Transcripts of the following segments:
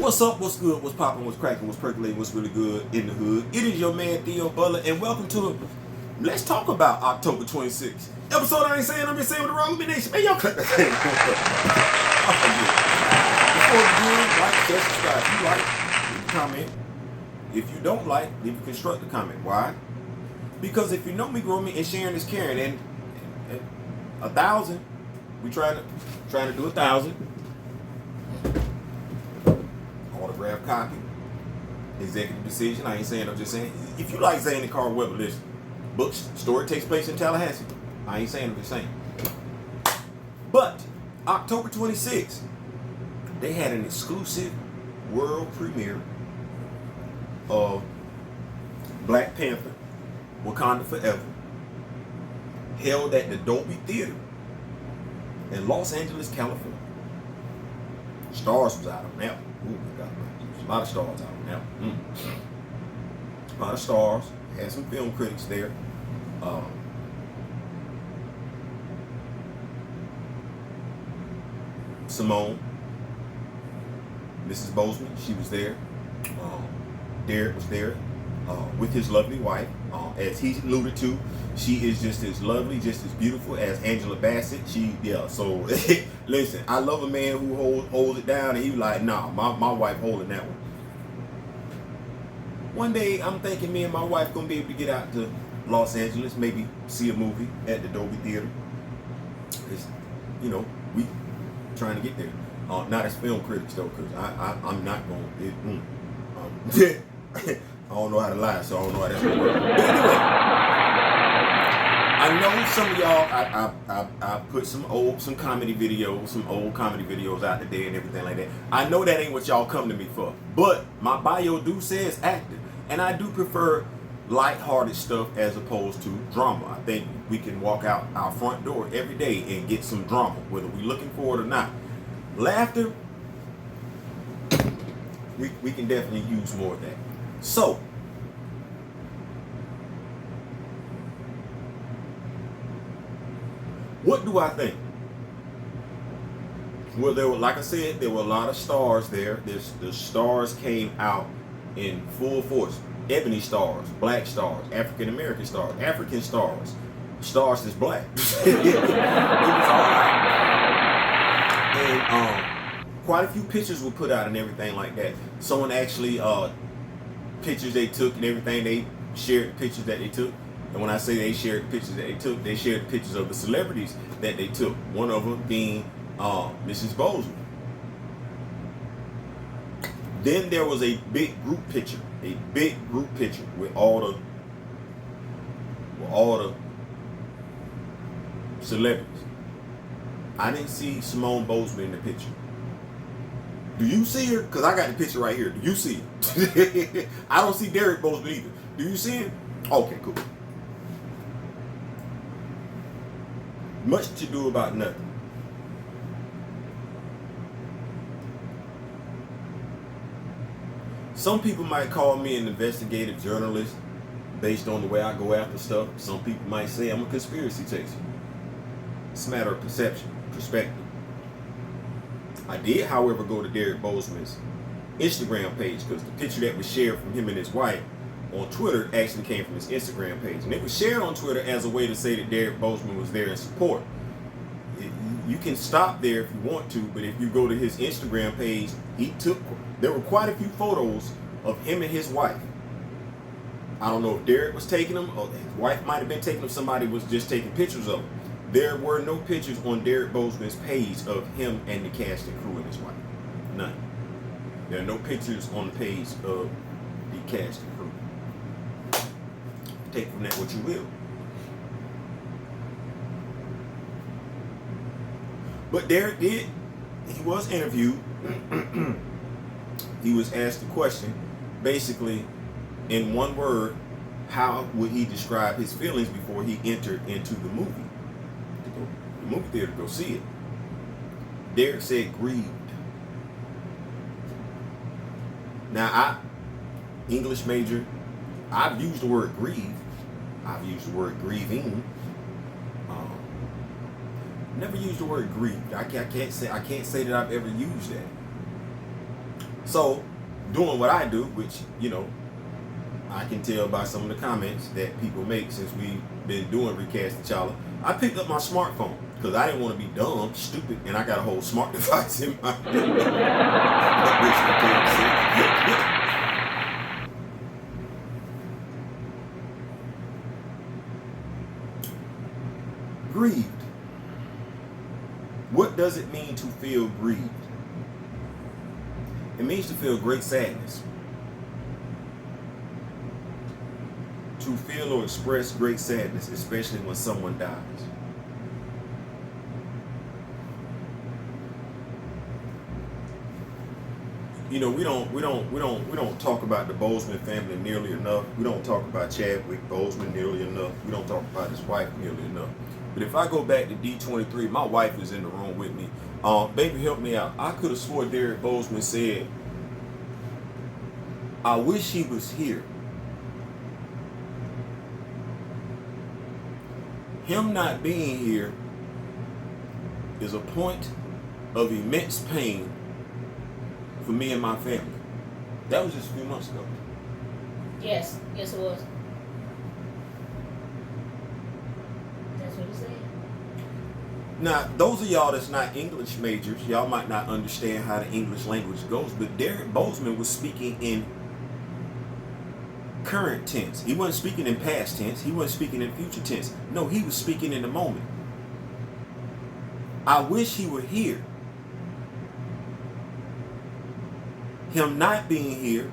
What's up, what's good, what's poppin', what's crackin', what's percolating, what's really good in the hood? It is your man Theo Butler, and welcome to Let's Talk About October 26th. Episode I ain't saying, I'm just saying with the wrong nation. Man, y'all click the thing. Before we begin, like, share, subscribe. If you like, leave a comment. If you don't like, leave a constructive comment. Why? Because if you know me, grow me, and sharing is caring. And 1,000, we trying to do 1,000. Autograph copy, executive decision. I ain't saying, I'm just saying. If you like Zane and Carl Weber, listen. Book's story takes place in Tallahassee. I ain't saying, I'm just saying. But October 26th, they had an exclusive world premiere of Black Panther: Wakanda Forever, held at the Dolby Theater in Los Angeles, California. Stars was out on that one. Ooh, my God, a lot of stars out on that one. A lot of stars. Had some film critics there. Simone, Mrs. Bozeman, she was there. Derek was there with his lovely wife. As he alluded to, she is just as lovely, just as beautiful as Angela Bassett. So listen, I love a man who holds it down, and he was like, nah, my wife holding that one. One day, I'm thinking me and my wife gonna be able to get out to Los Angeles, maybe see a movie at the Dolby Theater. It's, we trying to get there. Not as film critics though, because I'm not going. I don't know how to lie, so I don't know how that's gonna work. But anyway, I know some of y'all. I put some old comedy videos out today and everything like that. I know that ain't what y'all come to me for, but my bio do says acting, and I do prefer lighthearted stuff as opposed to drama. I think we can walk out our front door every day and get some drama, whether we're looking for it or not. Laughter, we can definitely use more of that. So, what do I think? Well, like I said, there were a lot of stars there. The stars came out in full force. Ebony stars, black stars, African American stars, African stars, stars that's black. It was all right. And quite a few pictures were put out and everything like that. Someone actually pictures they took and everything, they shared the pictures that they took. And when I say they shared the pictures that they took, they shared the pictures of the celebrities that they took. One of them being Mrs. Bozeman. Then there was a big group picture with all the celebrities. I didn't see Simone Bozeman in the picture. Do you see her? Because I got the picture right here. Do you see it? I don't see Derek Bozeman either. Do you see him? Okay, cool. Much to do about nothing. Some people might call me an investigative journalist based on the way I go after stuff. Some people might say I'm a conspiracy chaser. It's a matter of perception, perspective. I did, however, go to Derek Bozeman's Instagram page because the picture that was shared from him and his wife on Twitter actually came from his Instagram page. And it was shared on Twitter as a way to say that Derek Bozeman was there in support. You can stop there if you want to, but if you go to his Instagram page, there were quite a few photos of him and his wife. I don't know if Derek was taking them or his wife might have been taking them. Somebody was just taking pictures of them. There were no pictures on Derek Bozeman's page of him and the cast and crew and his wife. None. There are no pictures on the page of the cast and crew. Take from that what you will. But Derek he was interviewed. He was asked the question, basically, in one word, how would he describe his feelings before he entered into the movie? The movie theater to go see it. Derek said grieved. Now, English major, I've used the word grieve. I've used the word grieving. Never used the word grieved. I can't say that I've ever used that. So, doing what I do, which, I can tell by some of the comments that people make since we've been doing Recast T'Challa, I picked up my smartphone because I didn't want to be dumb, stupid, and I got a whole smart device in my Grieved. What does it mean to feel grieved? It means to feel great sadness. To feel or express great sadness, especially when someone dies. We don't talk about the Boseman family nearly enough. We don't talk about Chadwick Boseman nearly enough. We don't talk about his wife nearly enough. But if I go back to D23, my wife is in the room with me. Baby, help me out. I could have swore Derek Boseman said, "I wish he was here." Him not being here is a point of immense pain for me and my family. That was just a few months ago. Yes it was. That's what he said. Now, those of y'all that's not English majors, y'all might not understand how the English language goes, but Derek Boseman was speaking in current tense. He wasn't speaking in past tense. He wasn't speaking in future tense. No, he was speaking in the moment. I wish he were here. Him not being here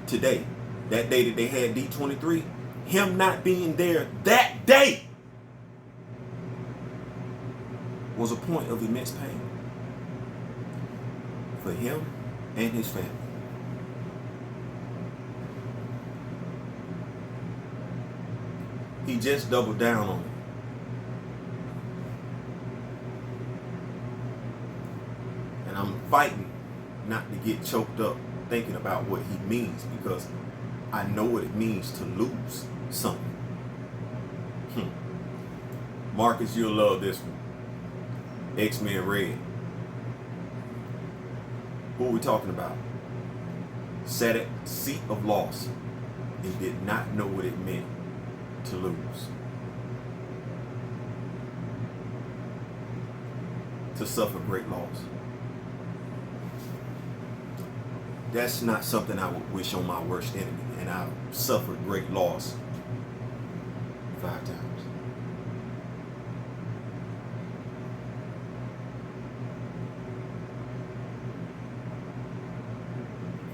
today, that day that they had D23, him not being there that day was a point of immense pain for him and his family. He just doubled down on it. And I'm fighting not to get choked up thinking about what he means, because I know what it means to lose something. Marcus, you'll love this one. X-Men Red. Who are we talking about? Sat at the seat of loss and did not know what it meant to lose. To suffer great loss. That's not something I would wish on my worst enemy, and I've suffered great loss 5 times.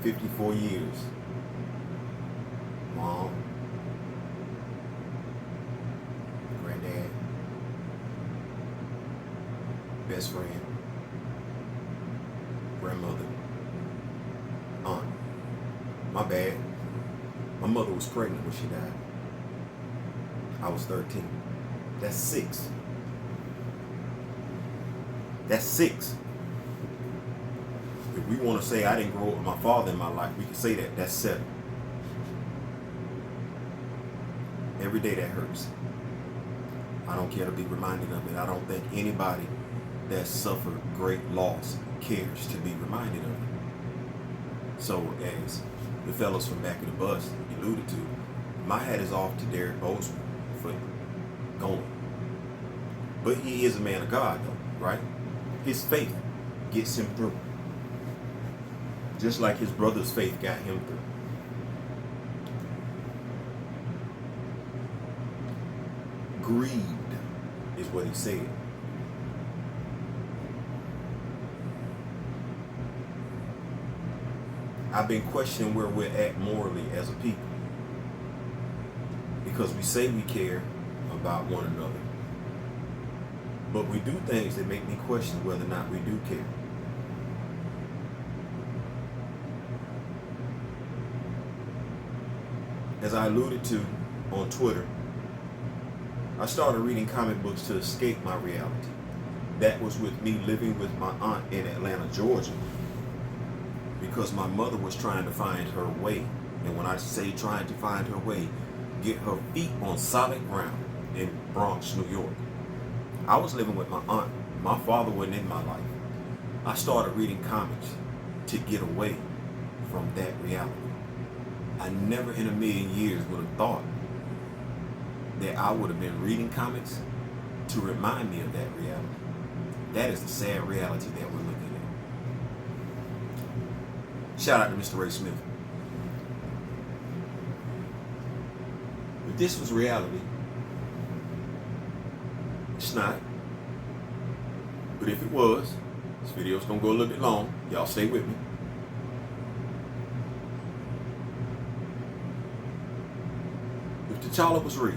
"54 years. Mom, granddad, best friend, grandmother, aunt. My bad. My mother was pregnant when she died. I was 13. That's 6. That's 6. If we want to say I didn't grow up with my father in my life, we can say that. That's 7. Every day that hurts. I don't care to be reminded of it. I don't think anybody that suffered great loss cares to be reminded of it. So, as the fellows from Back of the Bus alluded to, my hat is off to Derek Boseman for going. But he is a man of God, though, right? His faith gets him through. Just like his brother's faith got him through. Grieved is what he said. I've been questioning where we're at morally as a people, because we say we care about one another, but we do things that make me question whether or not we do care. As I alluded to on Twitter, I started reading comic books to escape my reality. That was with me living with my aunt in Atlanta, Georgia, because my mother was trying to find her way. And when I say trying to find her way, get her feet on solid ground in Bronx, New York. I was living with my aunt. My father wasn't in my life. I started reading comics to get away from that reality. I never in a million years would have thought that I would have been reading comics to remind me of that reality. That is the sad reality that we're looking at. Shout out to Mr. Ray Smith. If this was reality, it's not. But if it was, this video's gonna go a little bit long. Y'all stay with me. If T'Challa was real,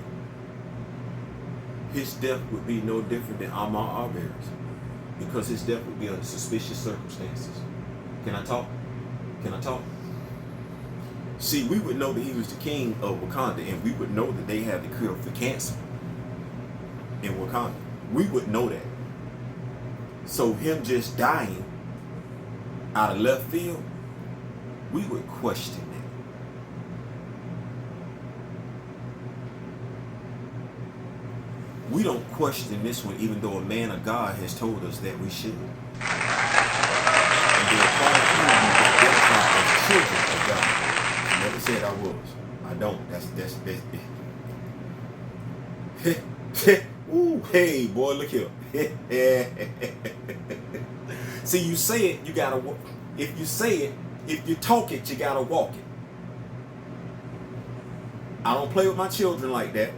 his death would be no different than Ahmaud Arbery's, because his death would be under suspicious circumstances. Can I talk? Can I talk? See, we would know that he was the king of Wakanda, and we would know that they had the cure for cancer in Wakanda. We would know that. So him just dying out of left field, we would question that. We don't question this one, even though a man of God has told us that we should. And there are quite a few of you that identify as children of God. I never said I was. I don't. That's Ooh, hey, boy, look here. See, you say it, you gotta walk. If you say it, if you talk it, you gotta walk it. I don't play with my children like that.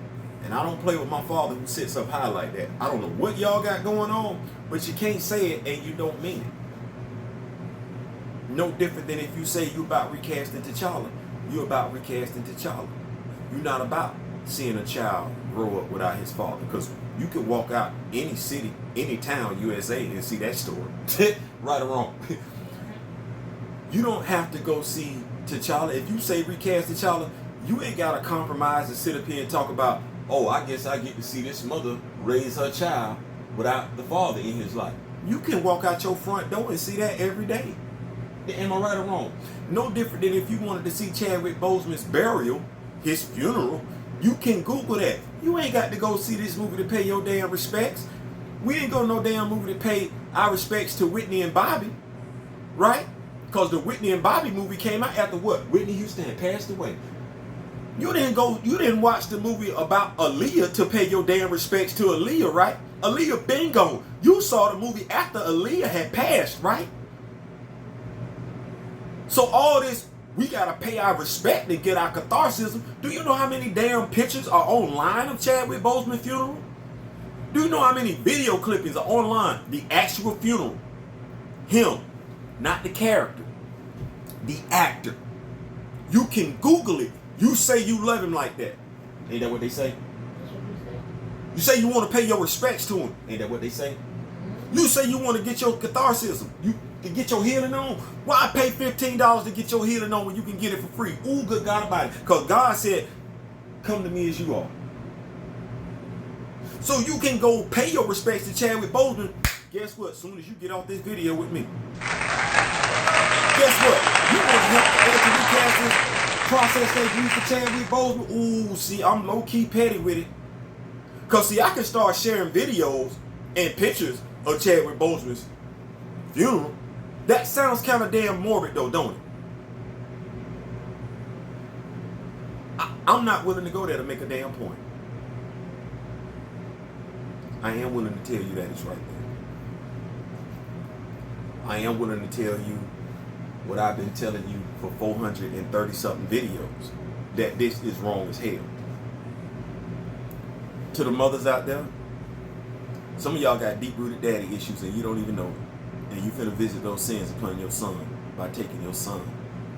And I don't play with my father who sits up high like that. I don't know what y'all got going on, but you can't say it and you don't mean it. No different than if you say you about recasting T'Challa. You about recasting T'Challa. You're not about seeing a child grow up without his father. Because you could walk out any city, any town, USA, and see that story. Right or wrong. You don't have to go see T'Challa. If you say recast T'Challa, you ain't got to compromise and sit up here and talk about, oh, I guess I get to see this mother raise her child without the father in his life. You can walk out your front door and see that every day. Am I right or wrong? No different than if you wanted to see Chadwick Boseman's burial, his funeral. You can Google that. You ain't got to go see this movie to pay your damn respects. We didn't go no damn movie to pay our respects to Whitney and Bobby, right? Because the Whitney and Bobby movie came out after what? Whitney Houston had passed away. You didn't watch the movie about Aaliyah to pay your damn respects to Aaliyah, right? Aaliyah been gone. You saw the movie after Aaliyah had passed, right? So all this, we gotta pay our respect and get our catharsis. Do you know how many damn pictures are online of Chadwick Boseman's funeral? Do you know how many video clippings are online? The actual funeral. Him, not the character. The actor. You can Google it. You say you love him like that. Ain't that what they say? That's what we say. You say you want to pay your respects to him. Ain't that what they say? You say you want to get your catharsis. You can get your healing on. Why pay $15 to get your healing on when you can get it for free? Ooh, good God about it. Because God said, come to me as you are. So you can go pay your respects to Chadwick Boseman. Guess what? As soon as you get off this video with me. Guess what? You want to help to recast this process they use for Chadwick Boseman. Ooh, see, I'm low-key petty with it. Because, see, I can start sharing videos and pictures of Chadwick Boseman's funeral. That sounds kind of damn morbid, though, don't it? I'm not willing to go there to make a damn point. I am willing to tell you that it's right there. I am willing to tell you what I've been telling you for 430-something videos, that this is wrong as hell. To the mothers out there, some of y'all got deep-rooted daddy issues and you don't even know it. And you finna visit those sins upon your son by taking your son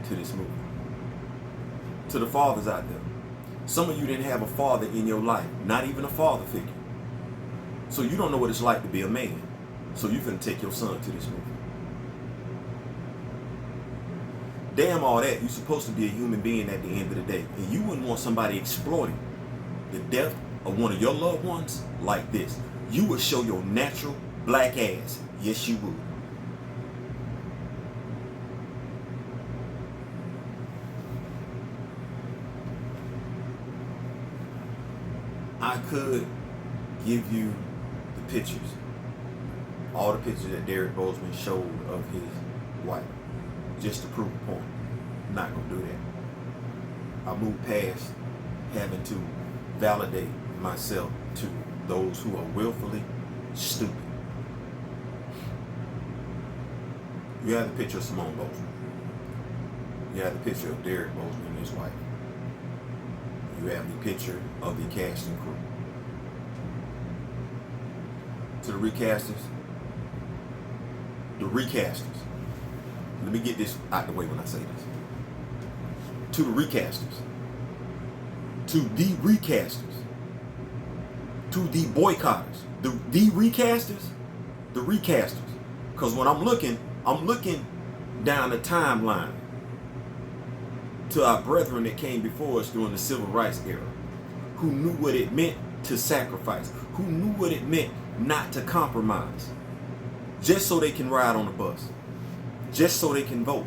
to this movie. To the fathers out there, some of you didn't have a father in your life, not even a father figure. So you don't know what it's like to be a man. So you finna take your son to this movie. Damn all that, you're supposed to be a human being at the end of the day. And you wouldn't want somebody exploiting the death of one of your loved ones like this. You would show your natural black ass. Yes, you would. I could give you the pictures. All the pictures that Derek Boseman showed of his wife. just to prove a point. I'm not gonna do that. I move past having to validate myself to those who are willfully stupid. You have the picture of Simone Bozeman. You have the picture of Derek Bozeman and his wife. You have the picture of the casting crew. To the recasters, let me get this out the way when I say this. To the recasters, to the boycotters, the recasters. Because when I'm looking down the timeline to our brethren that came before us during the civil rights era, who knew what it meant to sacrifice, who knew what it meant not to compromise, just so they can ride on the bus, just so they can vote,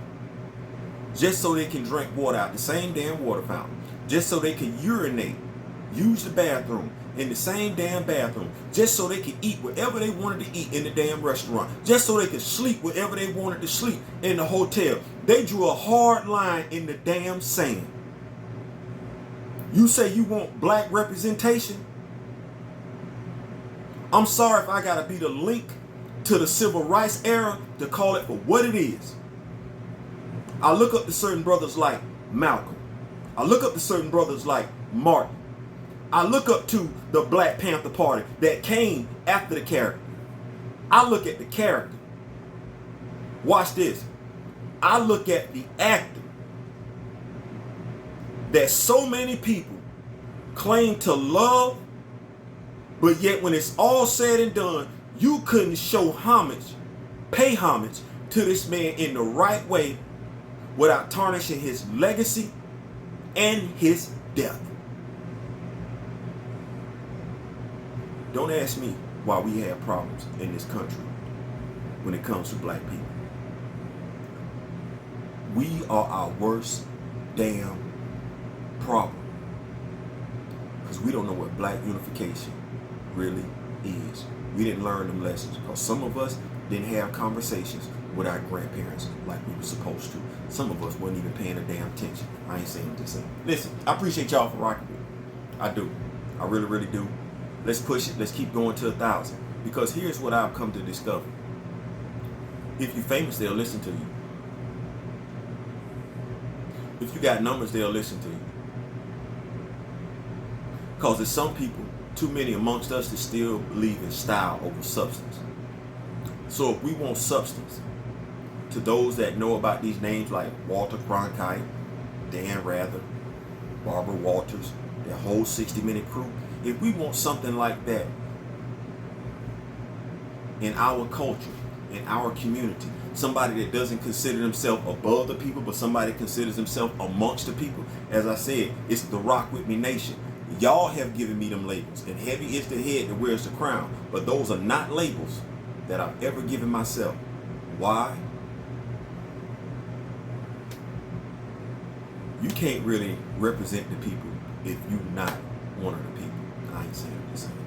just so they can drink water out the same damn water fountain, just so they can urinate, use the bathroom in the same damn bathroom, just so they could eat whatever they wanted to eat in the damn restaurant, just so they could sleep wherever they wanted to sleep in the hotel. They drew a hard line in the damn sand. You say you want black representation? I'm sorry if I gotta be the link to the civil rights era to call it for what it is. I look up to certain brothers like Malcolm. I look up to certain brothers like Martin. I look up to the Black Panther Party that came after the character. I look at the character. Watch this. I look at the actor that so many people claim to love, but yet when it's all said and done, you couldn't show homage, pay homage to this man in the right way without tarnishing his legacy and his death. Don't ask me why we have problems in this country when it comes to black people. We are our worst damn problem because we don't know what black unification really is. We didn't learn them lessons because some of us didn't have conversations with our grandparents like we were supposed to. Some of us weren't even paying a damn attention. I ain't saying this. Listen, I appreciate y'all for rocking with me. I do. I really, really do. Let's push it. Let's keep going to 1,000. Because here's what I've come to discover. If you're famous, they'll listen to you. If you got numbers, they'll listen to you. Because there's some people, too many amongst us, that still believe in style over substance. So if we want substance, to those that know about these names like Walter Cronkite, Dan Rather, Barbara Walters, their whole 60-minute crew, if we want something like that in our culture, in our community, somebody that doesn't consider themselves above the people, but somebody that considers himself amongst the people, as I said, it's the Rock With Me Nation. Y'all have given me them labels, and heavy is the head that wears the crown, but those are not labels that I've ever given myself. Why? You can't really represent the people if you're not one of the people. I ain't saying the same.